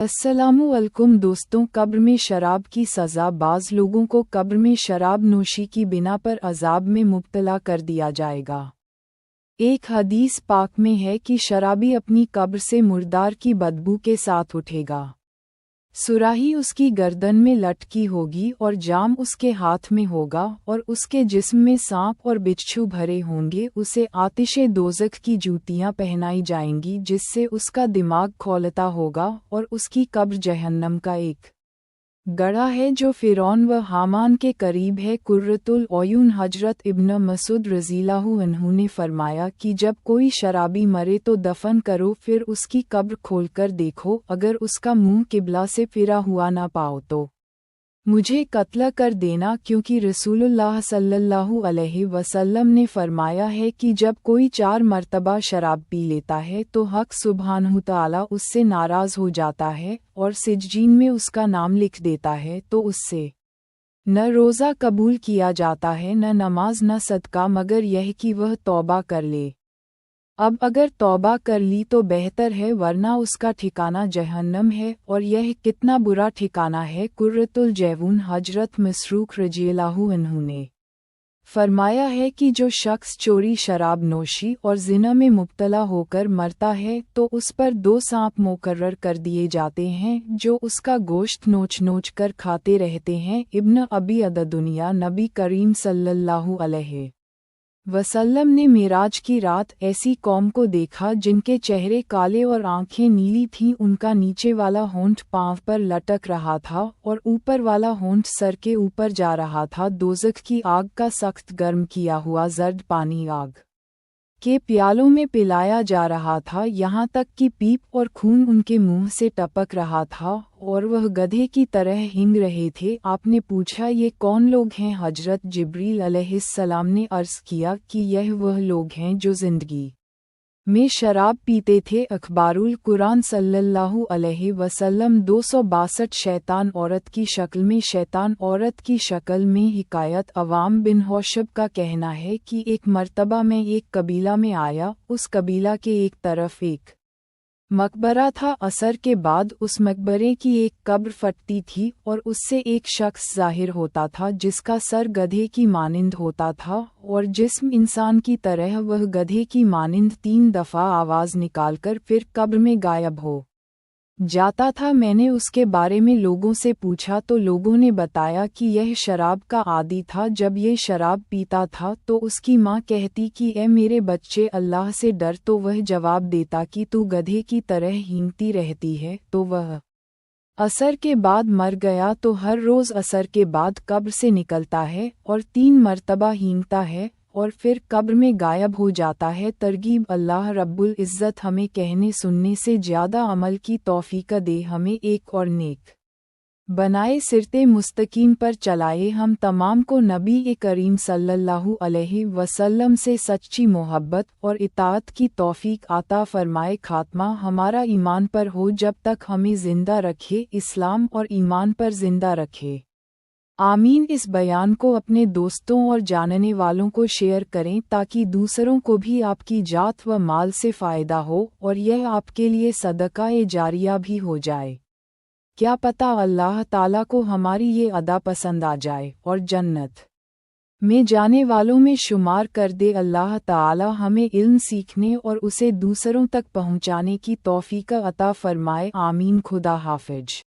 अस्सलामुअलैकुम दोस्तों, कब्र में शराब की सज़ा। बाज़ लोगों को कब्र में शराब नोशी की बिना पर अज़ाब में मुब्तला कर दिया जाएगा। एक हदीस पाक में है कि शराबी अपनी कब्र से मुर्दार की बदबू के साथ उठेगा। सुराही उसकी गर्दन में लटकी होगी और जाम उसके हाथ में होगा और उसके जिस्म में सांप और बिच्छू भरे होंगे। उसे आतिशे दोज़ख की जूतियां पहनाई जाएंगी जिससे उसका दिमाग खौलता होगा और उसकी कब्र जहन्नम का एक गढ़ा है जो फ़िरौन व हामान के करीब है। कुर्रतुल औयून हजरत इब्न मसूद रज़ियल्लाहु अन्हु ने फरमाया कि जब कोई शराबी मरे तो दफन करो, फिर उसकी कब्र खोलकर देखो, अगर उसका मुंह किबला से फिरा हुआ ना पाओ तो मुझे कत्ल कर देना, क्योंकि रसूलुल्लाह सल्लल्लाहु अलैहि वसल्लम ने फरमाया है कि जब कोई 4 मरतबा शराब पी लेता है तो हक सुब्हानहु तआला उससे नाराज़ हो जाता है और सिज्जीन में उसका नाम लिख देता है, तो उससे न रोज़ा कबूल किया जाता है, न नमाज, न सदका, मगर यह कि वह तौबा कर ले। अब अगर तौबा कर ली तो बेहतर है, वरना उसका ठिकाना जहन्नम है, और यह कितना बुरा ठिकाना है। कुर्रतुल जैवून हजरत मसरूक रज़ियल्लाहु अन्हु ने फरमाया है कि जो शख्स चोरी, शराब नोशी और ज़िना में मुब्तला होकर मरता है तो उस पर 2 सांप मुकर्रर कर दिए जाते हैं जो उसका गोश्त नोच नोच कर खाते रहते हैं। इब्न अबी अद-दुनिया नबी करीम सल्लल्लाहु अलैहि वसल्लम ने मिराज की रात ऐसी कौम को देखा जिनके चेहरे काले और आंखें नीली थीं। उनका नीचे वाला होंठ पांव पर लटक रहा था और ऊपर वाला होंठ सर के ऊपर जा रहा था। दोज़ख की आग का सख्त गर्म किया हुआ जर्द पानी आग के प्यालों में पिलाया जा रहा था, यहाँ तक कि पीप और खून उनके मुंह से टपक रहा था और वह गधे की तरह हिंग रहे थे। आपने पूछा, ये कौन लोग हैं? हजरत जिब्रील अलैहिस्सलाम ने अर्ज़ किया कि यह वह लोग हैं जो ज़िंदगी में शराब पीते थे। अखबारुल कुरान सल्लल्लाहु अलैहि वसल्लम 262 शैतान औरत की शक्ल में, शैतान औरत की शक्ल में। हिकायत अवाम बिन हौशब का कहना है कि एक मर्तबा मैं एक कबीला में आया। उस कबीला के एक तरफ एक मकबरा था। असर के बाद उस मकबरे की एक कब्र फटती थी और उससे एक शख्स ज़ाहिर होता था जिसका सर गधे की मानिंद होता था और जिस्म इंसान की तरह। वह गधे की मानिंद 3 दफ़ा आवाज़ निकालकर फिर कब्र में गायब हो जाता था। मैंने उसके बारे में लोगों से पूछा तो लोगों ने बताया कि यह शराब का आदी था। जब ये शराब पीता था तो उसकी माँ कहती कि ए मेरे बच्चे, अल्लाह से डर, तो वह जवाब देता कि तू गधे की तरह हींगती रहती है। तो वह असर के बाद मर गया। तो हर रोज़ असर के बाद कब्र से निकलता है और 3 मरतबा हींगता है और फिर कब्र में गायब हो जाता है। तरगीब, अल्लाह रब्बुल इज़्ज़त हमें कहने सुनने से ज़्यादा अमल की तौफ़ीक़ दे, हमें एक और नेक बनाए, सिरते मुस्तकीम पर चलाए। हम तमाम को नबी करीम सल्लल्लाहु अलैहि वसल्लम से सच्ची मोहब्बत और इताअत की तौफ़ीक़ अता फ़रमाए। खात्मा हमारा ईमान पर हो, जब तक हमें ज़िंदा रखे, इस्लाम और ईमान पर ज़िंदा रखे। आमीन। इस बयान को अपने दोस्तों और जानने वालों को शेयर करें ताकि दूसरों को भी आपकी जात व माल से फ़ायदा हो और यह आपके लिए सदका-ए जारिया भी हो जाए। क्या पता अल्लाह ताला को हमारी ये अदा पसंद आ जाए और जन्नत में जाने वालों में शुमार कर दे। अल्लाह ताला हमें इल्म सीखने और उसे दूसरों तक पहुँचाने की तौफ़ीक़ अता फ़रमाए। आमीन। खुदा हाफ़िज।